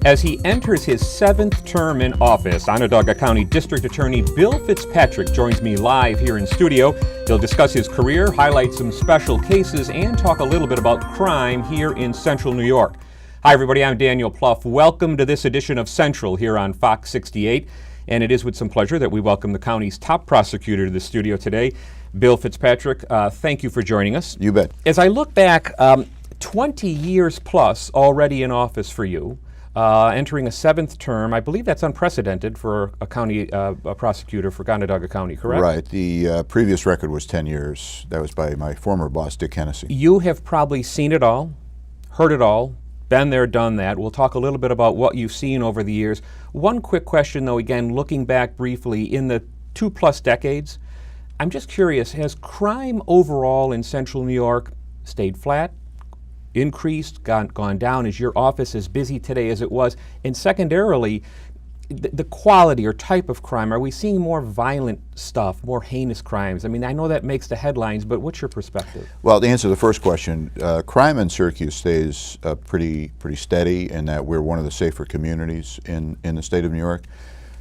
As he enters his 7th term in office, Onondaga County District Attorney Bill Fitzpatrick joins me live here in studio. He'll discuss his career, highlight some special cases, and talk a little bit about crime here in Central New York. Hi everybody, I'm Daniel Pluff. Welcome to this edition of Central here on Fox 68. And it is with some pleasure that we welcome the county's top prosecutor to the studio today, Bill Fitzpatrick. Thank you for joining us. You bet. As I look back, 20 years plus already in office for you. Entering a 7th term. I believe that's unprecedented for a county a prosecutor for Onondaga County, correct? Right. The previous record was 10 years. That was by my former boss, Dick Hennessy. You have probably seen it all, heard it all, been there, done that. We'll talk a little bit about what you've seen over the years. One quick question, though, again, looking back briefly, in the 2+ decades, I'm just curious, has crime overall in Central New York stayed flat, increased, gone down? Is your office as busy today as it was? And secondarily, the quality or type of crime, are we seeing more violent stuff, more heinous crimes? I mean, I know that makes the headlines, but what's your perspective? Well, to answer the first question, crime in Syracuse stays pretty steady in that we're one of the safer communities in the state of New York.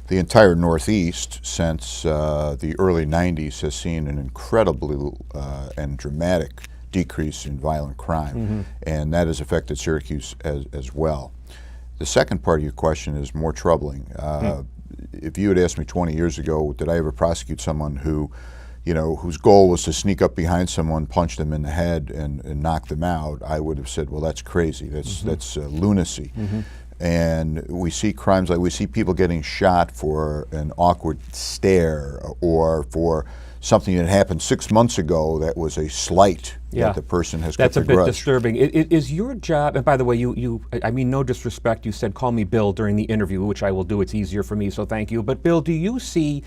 The entire Northeast since the early 90s has seen an incredible and dramatic decrease in violent crime, and that has affected Syracuse as well. The second part of your question is more troubling. If you had asked me 20 years ago, did I ever prosecute someone who, whose goal was to sneak up behind someone, punch them in the head, and knock them out, I would have said, well, that's crazy. That's lunacy. And we see crimes like we see people getting shot for an awkward stare or for something that happened 6 months ago that was a slight that the person has kept a grudge. That's a bit disturbing. Is your job, and by the way, I mean no disrespect, you said call me Bill during the interview, which I will do. It's easier for me, so thank you. But Bill, do you see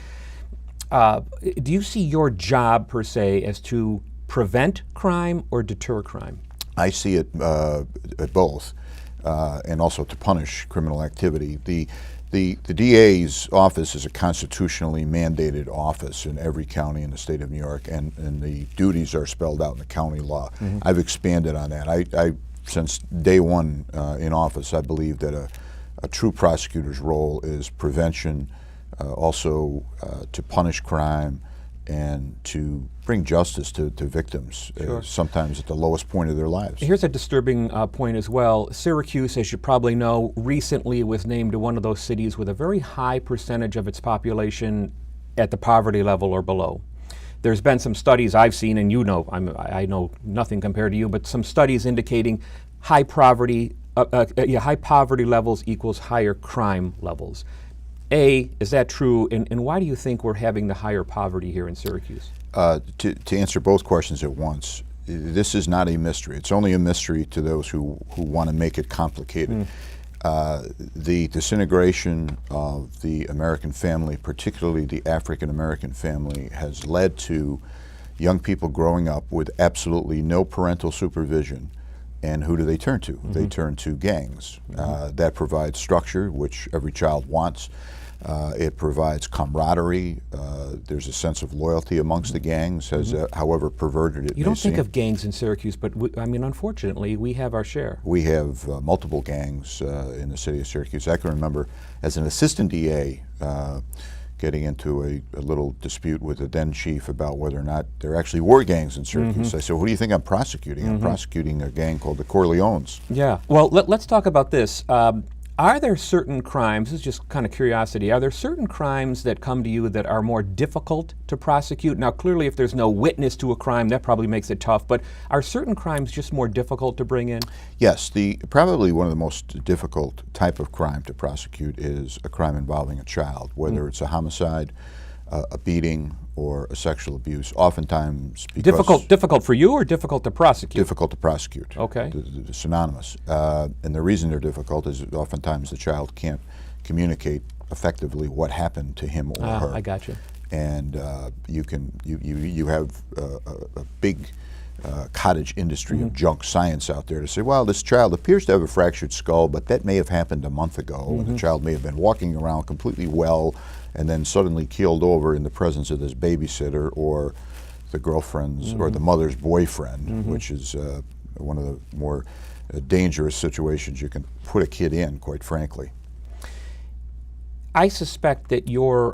your job per se as to prevent crime or deter crime? I see it at both, and also to punish criminal activity. The DA's office is a constitutionally mandated office in every county in the state of New York, and the duties are spelled out in the county law. I've expanded on that. I since day one in office, I believe that a true prosecutor's role is prevention, also to punish crime, and to bring justice to victims, sometimes at the lowest point of their lives. Here's a disturbing point as well. Syracuse, as you probably know, recently was named one of those cities with a very high percentage of its population at the poverty level or below. There's been some studies I've seen, and I know nothing compared to you, but some studies indicating high poverty levels equals higher crime levels. Is that true, and why do you think we're having the higher poverty here in Syracuse? To answer both questions at once, this is not a mystery. It's only a mystery to those who want to make it complicated. The disintegration of the American family, particularly the African American family, has led to young people growing up with absolutely no parental supervision. And who do they turn to? They turn to gangs. That provides structure, which every child wants. It provides camaraderie. There's a sense of loyalty amongst the gangs, however perverted it may seem. You don't think of gangs in Syracuse, but unfortunately, we have our share. We have multiple gangs in the city of Syracuse. I can remember as an assistant DA getting into a little dispute with the then chief about whether or not there actually were gangs in Syracuse. I said, who do you think I'm prosecuting? I'm prosecuting a gang called the Corleones. Yeah. Well, let's talk about this. Are there certain crimes, this is just kind of curiosity, are there certain crimes that come to you that are more difficult to prosecute? Now, clearly, if there's no witness to a crime, that probably makes it tough, but are certain crimes just more difficult to bring in? Yes. Probably one of the most difficult type of crime to prosecute is a crime involving a child, whether it's a homicide, a beating, or a sexual abuse. Oftentimes, because difficult for you or difficult to prosecute? Difficult to prosecute. Okay. They're synonymous. And the reason they're difficult is oftentimes the child can't communicate effectively what happened to him or her. I got you. And you have a big cottage industry of junk science out there to say, well, this child appears to have a fractured skull, but that may have happened a month ago, and the child may have been walking around completely well and then suddenly keeled over in the presence of this babysitter or the girlfriend's or the mother's boyfriend, which is one of the more dangerous situations you can put a kid in, quite frankly. I suspect that your,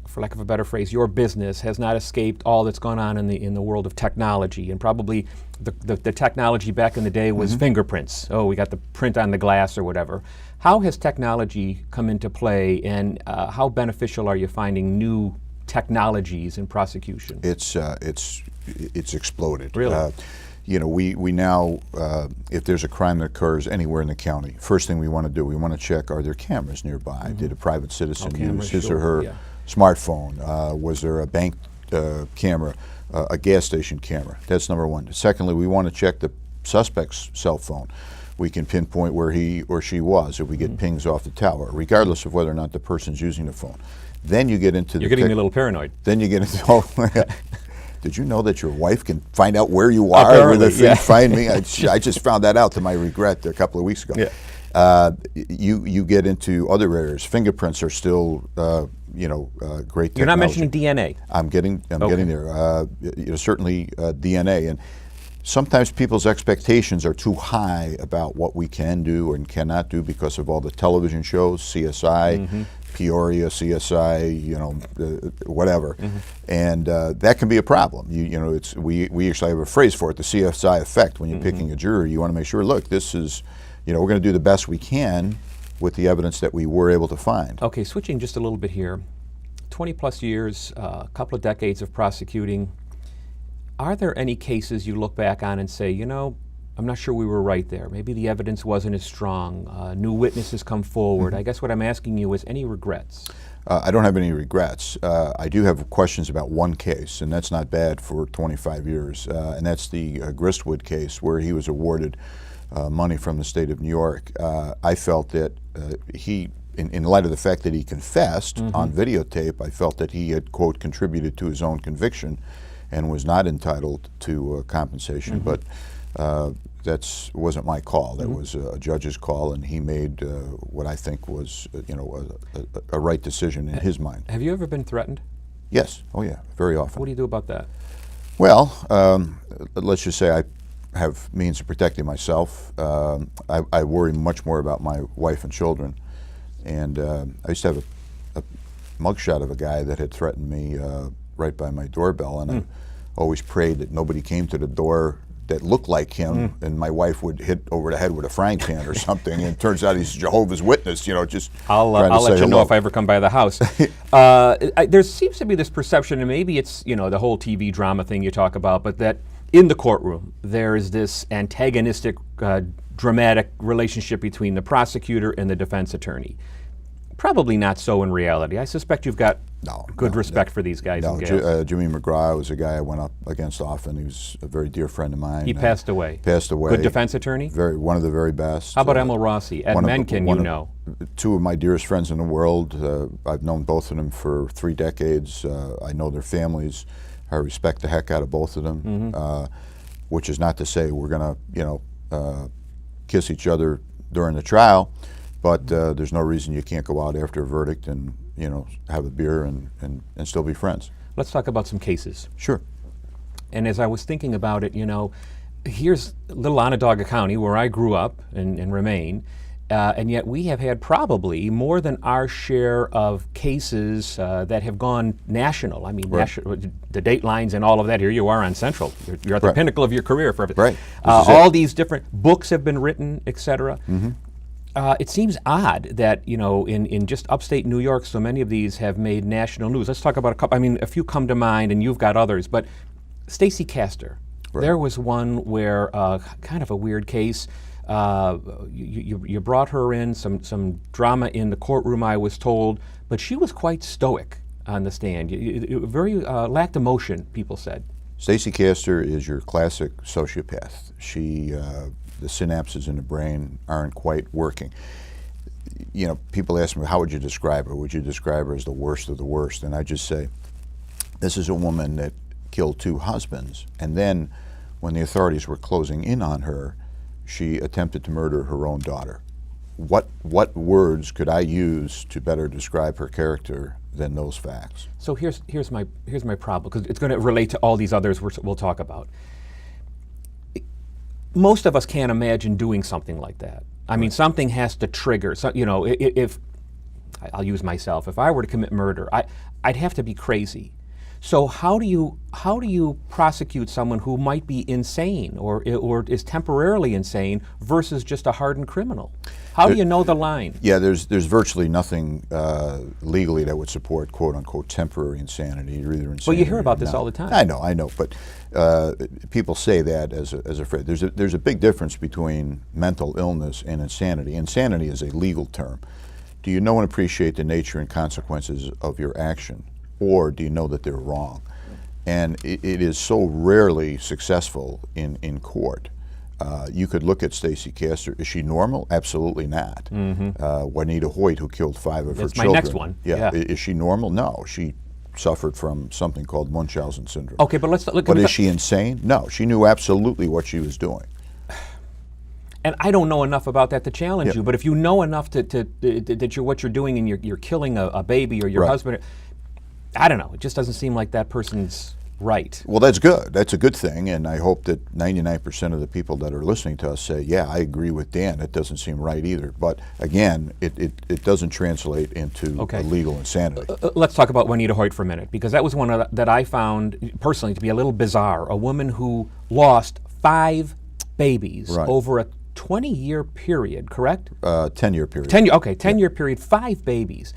for lack of a better phrase, your business has not escaped all that's gone on in the world of technology, and probably the technology back in the day was fingerprints. Oh, we got the print on the glass or whatever. How has technology come into play, and how beneficial are you finding new technologies in prosecution? It's exploded. Really? We now, if there's a crime that occurs anywhere in the county, first thing we want to do, we want to check, are there cameras nearby? Did a private citizen use his or her smartphone? Was there a bank camera, a gas station camera? That's number one. Secondly, we want to check the suspect's cell phone. We can pinpoint where he or she was if we get pings off the tower, regardless of whether or not the person's using the phone. Then you get into You're getting me a little paranoid. Then you get into, did you know that your wife can find out where you are, where the things find me? I just found that out to my regret a couple of weeks ago. Yeah. You get into other areas. Fingerprints are still, great technology. You're not mentioning DNA. I'm getting there. Certainly DNA, and sometimes people's expectations are too high about what we can do and cannot do because of all the television shows, CSI. Peoria, CSI, whatever, and that can be a problem. We actually have a phrase for it, the CSI effect. When you're picking a jury, you want to make sure, look, this is, we're going to do the best we can with the evidence that we were able to find. Okay, switching just a little bit here. 20 plus years, a couple of decades of prosecuting. Are there any cases you look back on and say, I'm not sure we were right there. Maybe the evidence wasn't as strong. New witnesses come forward. I guess what I'm asking you is any regrets? I don't have any regrets. I do have questions about one case, and that's not bad for 25 years, and that's the Gristwood case where he was awarded money from the state of New York. I felt that he, in light of the fact that he confessed on videotape, I felt that he had, quote, contributed to his own conviction and was not entitled to compensation. But that wasn't my call. That was a judge's call, and he made what I think was, a right decision in his mind. Have you ever been threatened? Yes. Oh, yeah. Very often. What do you do about that? Well, let's just say I have means of protecting myself. I worry much more about my wife and children. And I used to have a mugshot of a guy that had threatened me right by my doorbell, and I always prayed that nobody came to the door that looked like him, and my wife would hit over the head with a frying pan or something. And it turns out he's Jehovah's Witness, just I'll let you know if I ever come by the house. There seems to be this perception, and maybe it's the whole TV drama thing you talk about, but that in the courtroom there is this antagonistic, dramatic relationship between the prosecutor and the defense attorney. Probably not so in reality. I suspect you've got good respect for these guys and gals. Jimmy McGraw was a guy I went up against often. He was a very dear friend of mine. He passed away. Good defense attorney? One of the very best. How about Emil Rossi? Ed Mencken, two of my dearest friends in the world. I've known both of them for 3 decades. I know their families. I respect the heck out of both of them, which is not to say we're going to, kiss each other during the trial. But there's no reason you can't go out after a verdict and have a beer and still be friends. Let's talk about some cases. Sure. And as I was thinking about it, here's little Onondaga County where I grew up and remain, and yet we have had probably more than our share of cases that have gone national. I mean, the Datelines and all of that. Here you are on Central. You're at the pinnacle of your career for everything. Right. All these different books have been written, etc. It seems odd that, in just upstate New York, so many of these have made national news. Let's talk about a couple. I mean, a few come to mind, and you've got others. But Stacey Castor, there was one where, kind of a weird case. You brought her in, some drama in the courtroom, I was told, but she was quite stoic on the stand. Very lacked emotion, people said. Stacey Castor is your classic sociopath. The synapses in the brain aren't quite working. People ask me, how would you describe her? Would you describe her as the worst of the worst? And I just say, this is a woman that killed 2 husbands, and then when the authorities were closing in on her, she attempted to murder her own daughter. What words could I use to better describe her character than those facts? So here's my problem, because it's going to relate to all these others we'll talk about. most of us can't imagine doing something like that. I mean, something has to trigger. So, you know, if I'll use myself, if I were to commit murder, I'd have to be crazy. So how do you prosecute someone who might be insane or is temporarily insane versus just a hardened criminal? How do you know the line? Yeah, there's virtually nothing legally that would support quote unquote temporary insanity. You're either insane. Well, you hear or about you're this not. all the time. I know, but people say that as a phrase. There's a big difference between mental illness and insanity. Insanity is a legal term. Do you know and appreciate the nature and consequences of your action, or do you know that they're wrong? And it is so rarely successful in court. You could look at Stacey Castor. Is she normal? Absolutely not. Juanita Hoyt, who killed 5 of her That's children. my next one. Yeah. Is she normal? No. She suffered from something called Munchausen syndrome. Okay, but let's look. But is she insane? No. She knew absolutely what she was doing. And I don't know enough about that to challenge Yeah. you. But if you know enough that what you're doing and you're killing a baby or your Right. husband, I don't know. It just doesn't seem like that person's right. Well, that's good. That's a good thing, and I hope that 99% of the people that are listening to us say, yeah, I agree with Dan. It doesn't seem right either. But again, it doesn't translate into a legal insanity. Let's talk about Juanita Hoyt for a minute, because that was one that I found personally to be a little bizarre. A woman who lost 5 babies Right. over a 20-year period, correct? 10-year period. 10-year period, 5 babies.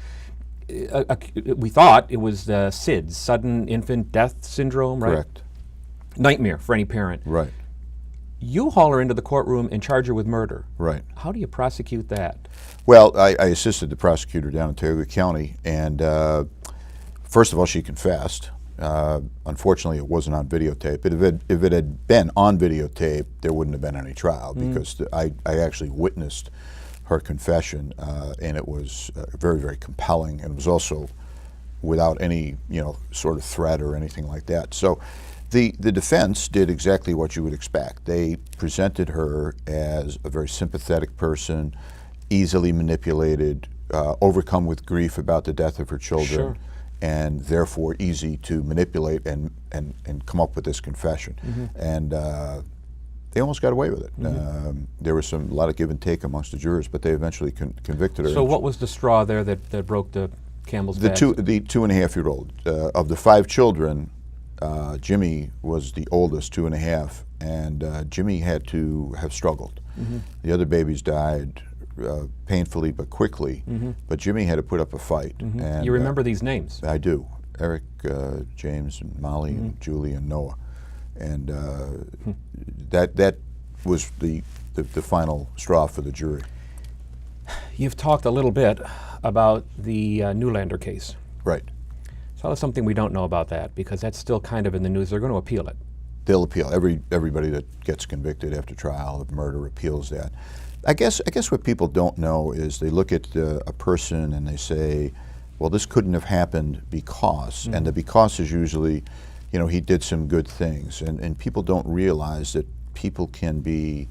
We thought it was SIDS, sudden infant death syndrome, right? Correct. Nightmare for any parent. Right. You haul her into the courtroom and charge her with murder. Right. How do you prosecute that? Well, I assisted the prosecutor down in Tioga County, and first of all, she confessed. Unfortunately, it wasn't on videotape. If it had been on videotape, there wouldn't have been any trial, because I actually witnessed her confession, and it was very, very compelling, and it was also without any, sort of threat or anything like that. So the defense did exactly what you would expect. They presented her as a very sympathetic person, easily manipulated, overcome with grief about the death of her children, Sure. and therefore easy to manipulate and come up with this confession. And they almost got away with it. There was a lot of give and take amongst the jurors, but they eventually convicted her. So what was the straw there that broke the camel's back? The 2.5-year-old. Of the 5 children, Jimmy was the oldest, 2.5, and Jimmy had to have struggled. The other babies died painfully but quickly, but Jimmy had to put up a fight. And, You remember these names? I do. Eric, James, and Molly, and Julie, and Noah. And that was the final straw for the jury. You've talked a little bit about the Newlander case. Right. Tell us something we don't know about that, because that's still kind of in the news. They're going to appeal it. They'll appeal. Everybody that gets convicted after trial of murder appeals that. I guess what people don't know is they look at a person and they say, well, this couldn't have happened because, and the because is usually, he did some good things. And people don't realize that people can be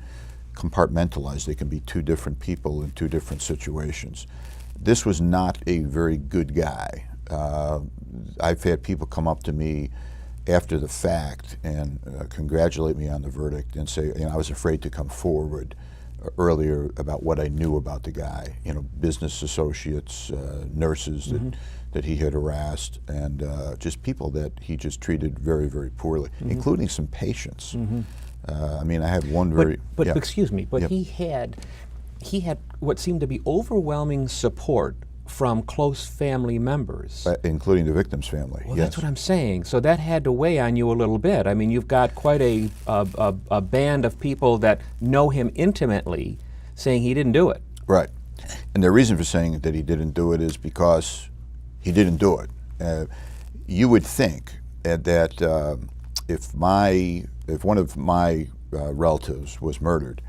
compartmentalized. They can be 2 different people in 2 different situations. This was not a very good guy. I've had people come up to me after the fact and congratulate me on the verdict and say, I was afraid to come forward earlier about what I knew about the guy. Business associates, nurses that he had harassed, and just people that he just treated very, very poorly, including some patients. I have one very. But yeah. excuse me, but Yep. he had what seemed to be overwhelming support from close family members. Including the victim's family. Well, yes. that's what I'm saying. So that had to weigh on you a little bit. You've got quite a band of people that know him intimately saying he didn't do it. Right. And the reason for saying that he didn't do it is because he didn't do it. You would think that if one of my relatives was murdered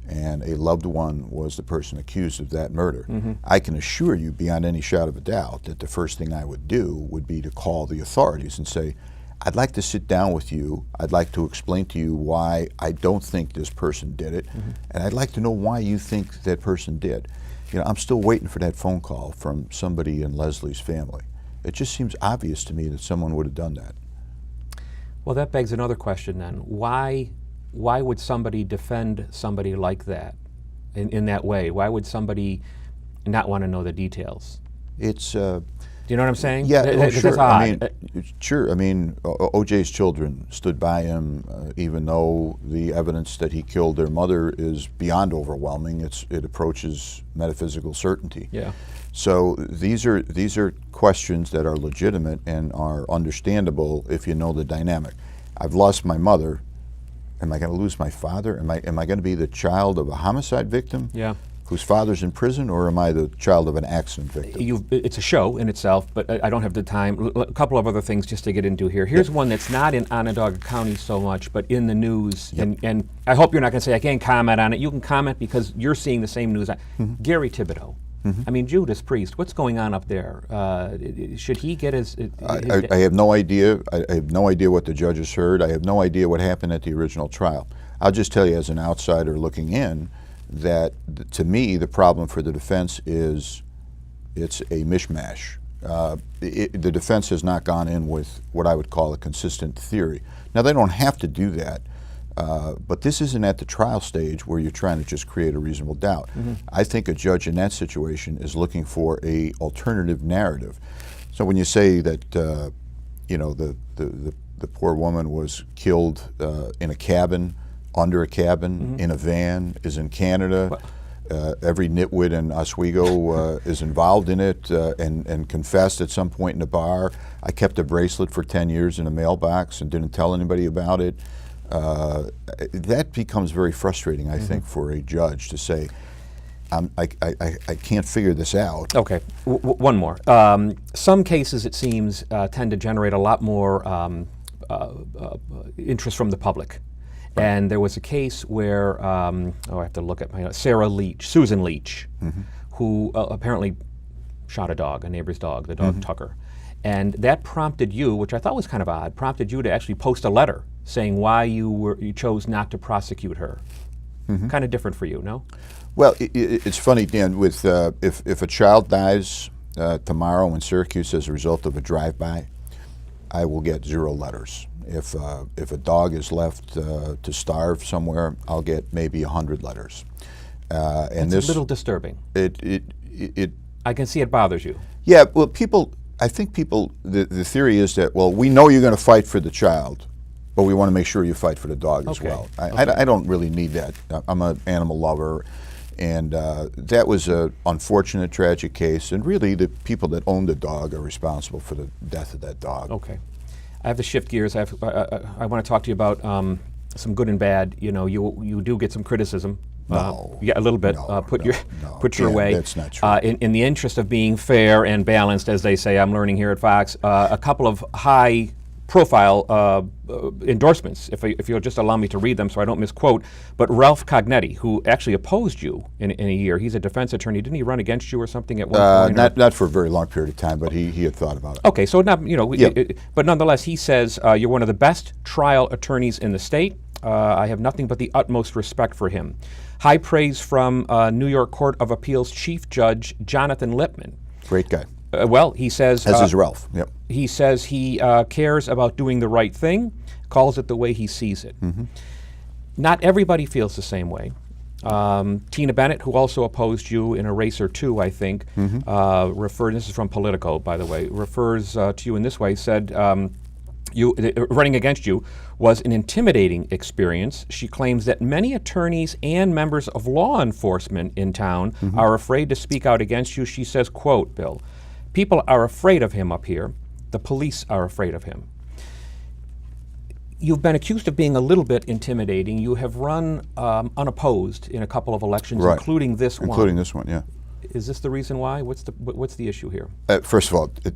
and a loved one was the person accused of that murder, I can assure you beyond any shadow of a doubt that the first thing I would do would be to call the authorities and say, I'd like to sit down with you. I'd like to explain to you why I don't think this person did it, and I'd like to know why you think that person did. I'm still waiting for that phone call from somebody in Leslie's family. It just seems obvious to me that someone would have done that. Well, that begs another question then. Why why would somebody defend somebody like that in that way? Why would somebody not want to know the details? It's Do you know what I'm saying? yeah, That's sure. odd. I mean, sure. I mean, O.J.'s children stood by him, even though the evidence that he killed their mother is beyond overwhelming. It approaches metaphysical certainty. Yeah. So these are questions that are legitimate and are understandable if you know the dynamic. I've lost my mother. Am I going to lose my father? Am I going to be the child of a homicide victim? Yeah. Whose father's in prison, or am I the child of an accident victim? It's a show in itself, but I don't have the time. A couple of other things just to get into here. Here's one that's not in Onondaga County so much, but in the news. Yep. And I hope you're not going to say I can't comment on it. You can comment because you're seeing the same news. Gary Thibodeau. I mean, Judas Priest. What's going on up there? Should he get his? I have no idea. I have no idea what the judges heard. I have no idea what happened at the original trial. I'll just tell you, as an outsider looking in, that to me the problem for the defense is it's a mishmash. The defense has not gone in with what I would call a consistent theory. Now, they don't have to do that, but this isn't at the trial stage where you're trying to just create a reasonable doubt. I think a judge in that situation is looking for a alternative narrative. So when you say that you know, the poor woman was killed in a cabin, under a cabin, in a van, is in Canada. Every nitwit in Oswego is involved in it and confessed at some point in a bar. I kept a bracelet for 10 years in a mailbox and didn't tell anybody about it. That becomes very frustrating, I think, for a judge to say, I can't figure this out. Okay, one more. Some cases, it seems, tend to generate a lot more interest from the public. And there was a case where, I have to look at my notes, Susan Leach, who apparently shot a neighbor's dog, the dog Tucker. And that prompted you, which I thought was kind of odd, prompted you to actually post a letter saying why you chose not to prosecute her. Kind of different for you, no? Well, it's funny, Dan, with if a child dies tomorrow in Syracuse as a result of a drive-by, I will get 0 letters. If a dog is left to starve somewhere, I'll get maybe 100 letters. And it's a little disturbing. I can see it bothers you. Yeah, well, I think the theory is that, well, we know you're going to fight for the child, but we want to make sure you fight for the dog as well. I don't really need that. I'm an animal lover, and that was an unfortunate, tragic case, and really the people that own the dog are responsible for the death of that dog. Okay. I have to shift gears. I want to talk to you about some good and bad. You know, you do get some criticism. Yeah, a little bit. Put your way. That's not true. In the interest of being fair and balanced, as they say, I'm learning here at Fox, a couple of high-profile endorsements, if you'll just allow me to read them so I don't misquote. But Ralph Cognetti, who actually opposed you in a year, he's a defense attorney. Didn't he run against you or something at one point? Not for a very long period of time, but he had thought about it. Okay, so not but nonetheless, he says you're one of the best trial attorneys in the state. I have nothing but the utmost respect for him. High praise from New York Court of Appeals Chief Judge Jonathan Lippman. Great guy. Well, he says... As is Ralph, yep. He says he cares about doing the right thing, calls it the way he sees it. Not everybody feels the same way. Tina Bennett, who also opposed you in a race or two, I think, this is from Politico, by the way, refers to you in this way, said... running against you was an intimidating experience. She claims that many attorneys and members of law enforcement in town are afraid to speak out against you. She says, quote, Bill, people are afraid of him up here. The police are afraid of him. You've been accused of being a little bit intimidating. You have run unopposed in a couple of elections, including this one. Including this one, yeah. Is this the reason why? What's the issue here? First of all, do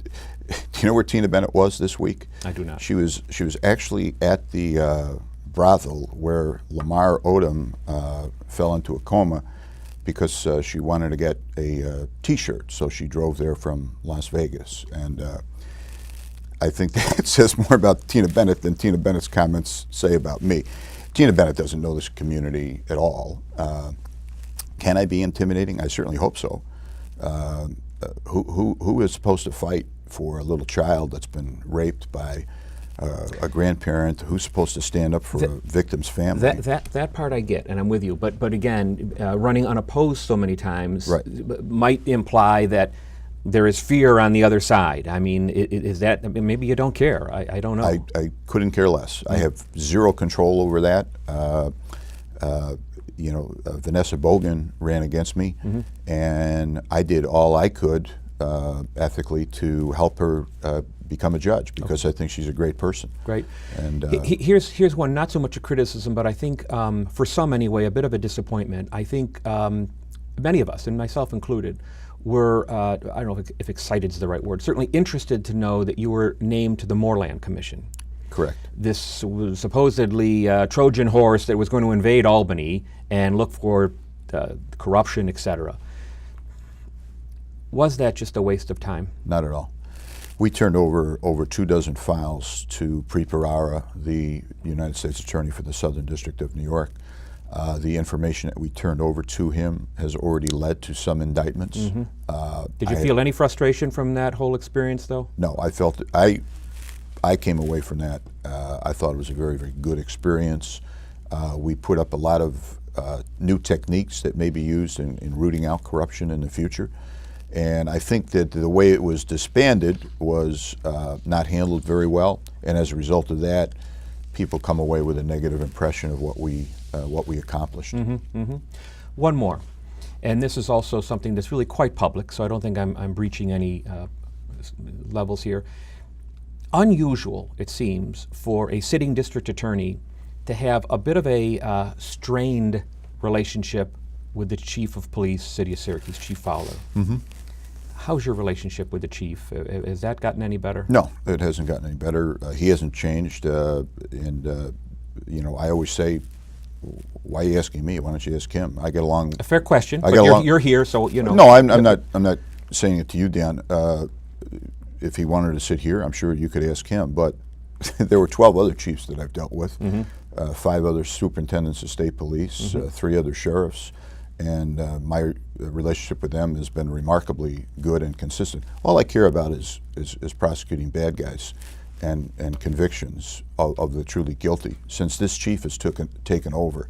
you know where Tina Bennett was this week? I do not. She was actually at the brothel where Lamar Odom fell into a coma because she wanted to get a T-shirt, so she drove there from Las Vegas. And I think that says more about Tina Bennett than Tina Bennett's comments say about me. Tina Bennett doesn't know this community at all. Can I be intimidating? I certainly hope so. Who is supposed to fight for a little child that's been raped by a grandparent who's supposed to stand up for a victim's family. That part I get, and I'm with you. But again, running unopposed so many times might imply that there is fear on the other side. I mean, is that, I mean, maybe you don't care. I don't know. I couldn't care less. I have zero control over that. Vanessa Bogan ran against me, and I did all I could ethically to help her become a judge, because I think she's a great person. Great. And here's one, not so much a criticism, but I think for some anyway, a bit of a disappointment. I think many of us, and myself included, were, I don't know if excited is the right word, certainly interested to know that you were named to the Moorland Commission. Correct. This was supposedly a Trojan horse that was going to invade Albany and look for corruption, etc. Was that just a waste of time? Not at all. We turned over 24 files to Preet Bharara, the United States Attorney for the Southern District of New York. The information that we turned over to him has already led to some indictments. Did you feel any frustration from that whole experience, though? No, I felt I came away from that. I thought it was a very, very good experience. We put up a lot of new techniques that may be used in rooting out corruption in the future. And I think that the way it was disbanded was not handled very well. And as a result of that, people come away with a negative impression of what we accomplished. One more, and this is also something that's really quite public, so I don't think I'm breaching any levels here. Unusual, it seems, for a sitting district attorney to have a bit of a strained relationship with the chief of police, City of Syracuse, Chief Fowler. How's your relationship with the chief? Has that gotten any better? No, it hasn't gotten any better. He hasn't changed, I always say, why are you asking me? Why don't you ask him? I get along. A fair question. You're here, so you know. No, I'm not saying it to you, Dan. If he wanted to sit here, I'm sure you could ask him. But there were 12 other chiefs that I've dealt with, 5 other superintendents of state police, 3 other sheriffs, and my relationship with them has been remarkably good and consistent. All I care about is prosecuting bad guys and convictions of the truly guilty. Since this chief has taken over,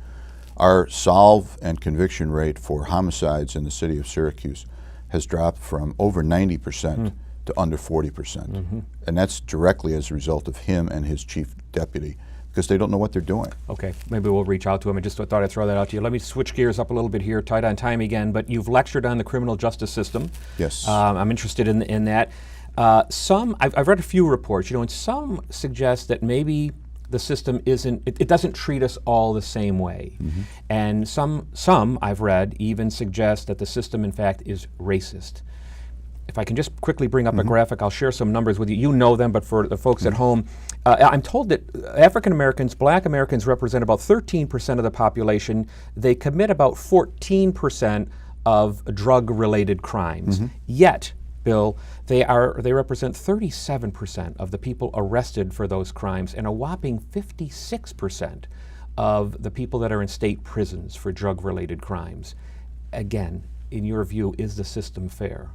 our solve and conviction rate for homicides in the city of Syracuse has dropped from over 90% to under 40%. And that's directly as a result of him and his chief deputy, because they don't know what they're doing. Okay, maybe we'll reach out to him. I just thought I'd throw that out to you. Let me switch gears up a little bit here, tight on time again, but you've lectured on the criminal justice system. Yes. I'm interested in that. I've read a few reports, and some suggest that maybe the system it doesn't treat us all the same way. And some I've read even suggest that the system in fact is racist. If I can just quickly bring up a graphic, I'll share some numbers with you. You know them, but for the folks at home, I'm told that African Americans, Black Americans, represent about 13% of the population. They commit about 14% of drug-related crimes. Yet, Bill, they represent 37% of the people arrested for those crimes, and a whopping 56% of the people that are in state prisons for drug-related crimes. Again, in your view, is the system fair?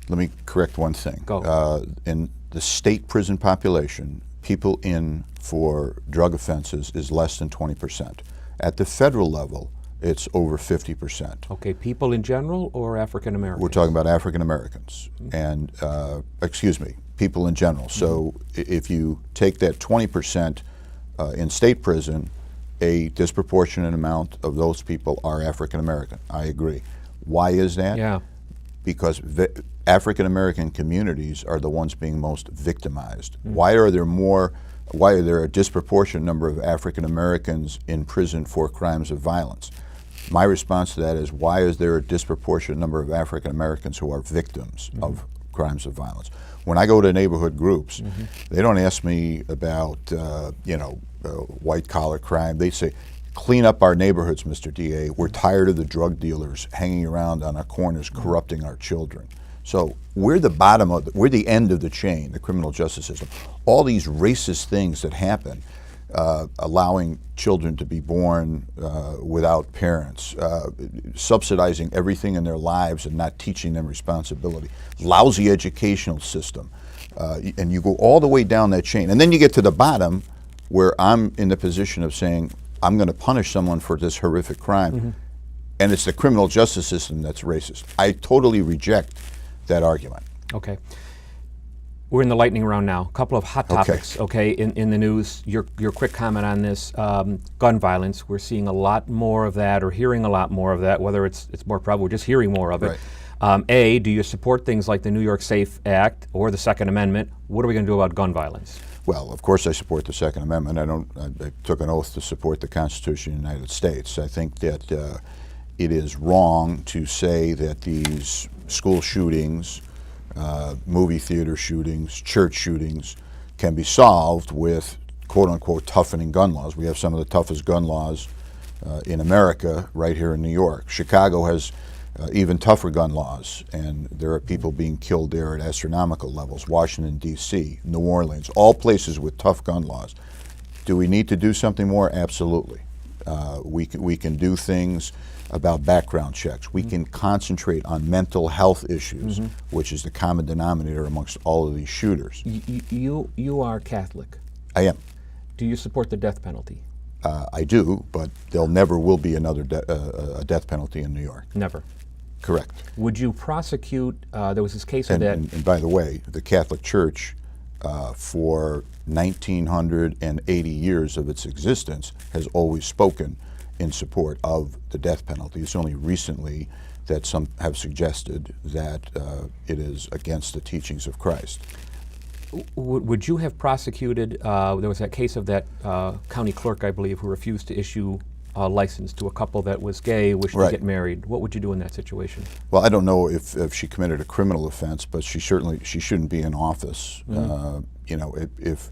Let me correct one thing. Go. In the state prison population, people in for drug offenses is less than 20%. At the federal level, it's over 50%. Okay, people in general or African Americans? We're talking about African Americans, and people in general. So if you take that 20% in state prison, a disproportionate amount of those people are African American. I agree. Why is that? Yeah. Because African American communities are the ones being most victimized. Why are there a disproportionate number of African Americans in prison for crimes of violence? My response to that is, why is there a disproportionate number of African Americans who are victims of crimes of violence? When I go to neighborhood groups, they don't ask me about white collar crime. They say, clean up our neighborhoods, Mr. DA. We're tired of the drug dealers hanging around on our corners corrupting our children. So we're the end of the chain, the criminal justice system. All these racist things that happen, allowing children to be born without parents, subsidizing everything in their lives and not teaching them responsibility, lousy educational system, And you go all the way down that chain. And then you get to the bottom where I'm in the position of saying, I'm going to punish someone for this horrific crime. And it's the criminal justice system that's racist. I totally reject that argument. Okay. We're in the lightning round now. A couple of hot topics, okay, in the news. Your quick comment on this. Gun violence. We're seeing a lot more of that, or hearing a lot more of that, whether it's more probable, we're just hearing more of it. Right. Do you support things like the New York SAFE Act or the Second Amendment? What are we going to do about gun violence? Well, of course I support the Second Amendment. I took an oath to support the Constitution of the United States. I think that it is wrong to say that these school shootings, movie theater shootings, church shootings can be solved with quote-unquote toughening gun laws. We have some of the toughest gun laws in America right here in New York. Chicago has even tougher gun laws, and there are people being killed there at astronomical levels. Washington, D.C., New Orleans, all places with tough gun laws. Do we need to do something more? Absolutely. We can do things about background checks. We can concentrate on mental health issues, which is the common denominator amongst all of these shooters. You are Catholic. I am. Do you support the death penalty? I do, but there never will be another a death penalty in New York. Never. Correct. Would you prosecute, there was this case of that. And by the way, the Catholic Church, for 1980 years of its existence, has always spoken in support of the death penalty. It's only recently that some have suggested that it is against the teachings of Christ. Would you have prosecuted, there was that case of that county clerk, I believe, who refused to issue a license to a couple that was gay, wished to get married. What would you do in that situation? Well, I don't know if she committed a criminal offense, but she shouldn't be in office. You know, if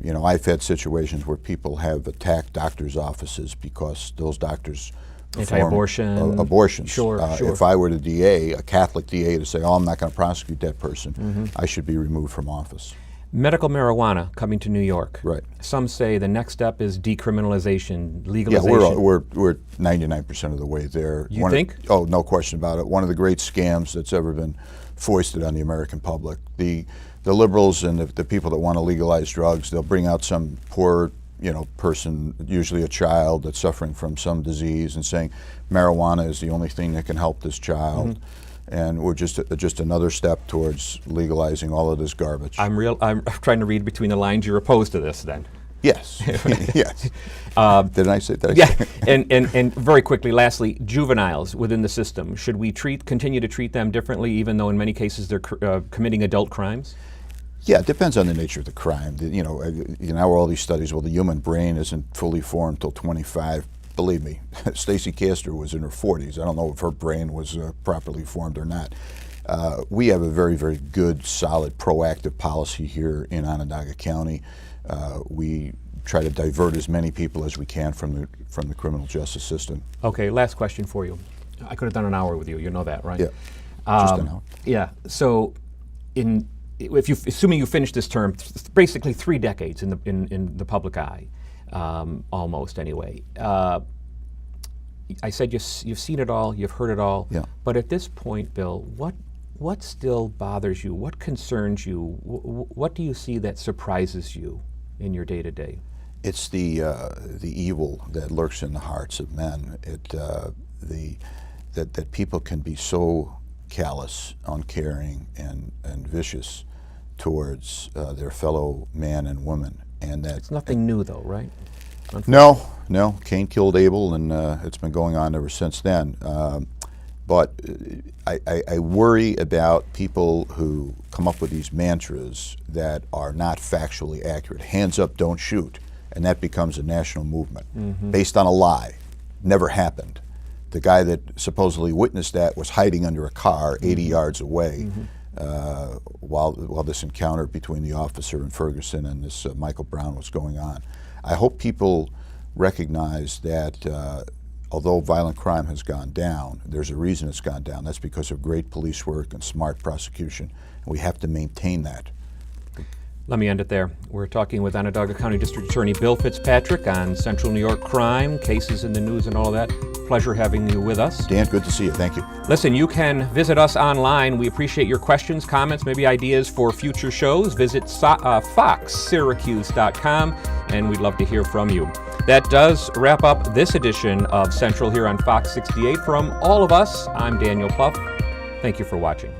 you know, I've had situations where people have attacked doctors' offices because those doctors perform anti-abortion abortions. Sure. If I were the DA, a Catholic DA, to say, "Oh, I'm not going to prosecute that person," I should be removed from office. Medical marijuana coming to New York. Right. Some say the next step is decriminalization, legalization. Yeah, we're 99% of the way there. You think? Oh, no question about it. One of the great scams that's ever been foisted on the American public. The liberals and the people that want to legalize drugs, they'll bring out some poor, person, usually a child that's suffering from some disease, and saying marijuana is the only thing that can help this child. And we're just another step towards legalizing all of this garbage. I'm trying to read between the lines. You're opposed to this, then? Yes. Yes. Did I say that? Yeah. And very quickly, lastly, juveniles within the system. Should we continue to treat them differently, even though in many cases they're committing adult crimes? Yeah, it depends on the nature of the crime. Now all these studies, well, the human brain isn't fully formed until 25. Believe me, Stacey Castor was in her 40s. I don't know if her brain was properly formed or not. We have a very, very good, solid, proactive policy here in Onondaga County. We try to divert as many people as we can from the criminal justice system. Okay, last question for you. I could have done an hour with you. You know that, right? Yeah, just an hour. Yeah. So, assuming you finish this term, basically 3 decades in the public eye. Almost anyway. I said you've seen it all, you've heard it all. Yeah. But at this point, Bill, what still bothers you? What concerns you? What do you see that surprises you in your day-to-day? It's the evil that lurks in the hearts of men. That people can be so callous, uncaring, and vicious towards their fellow man and woman. And that it's nothing new, though, right? No. Cain killed Abel, and it's been going on ever since then. But I worry about people who come up with these mantras that are not factually accurate. Hands up, don't shoot. And that becomes a national movement based on a lie. Never happened. The guy that supposedly witnessed that was hiding under a car 80 yards away. While this encounter between the officer and Ferguson and this Michael Brown was going on. I hope people recognize that although violent crime has gone down, there's a reason it's gone down. That's because of great police work and smart prosecution, and we have to maintain that. Let me end it there. We're talking with Onondaga County District Attorney Bill Fitzpatrick on Central New York crime, cases in the news and all of that. Pleasure having you with us. Dan, good to see you. Thank you. Listen, you can visit us online. We appreciate your questions, comments, maybe ideas for future shows. Visit foxsyracuse.com, and we'd love to hear from you. That does wrap up this edition of Central here on Fox 68. From all of us, I'm Daniel Pluff. Thank you for watching.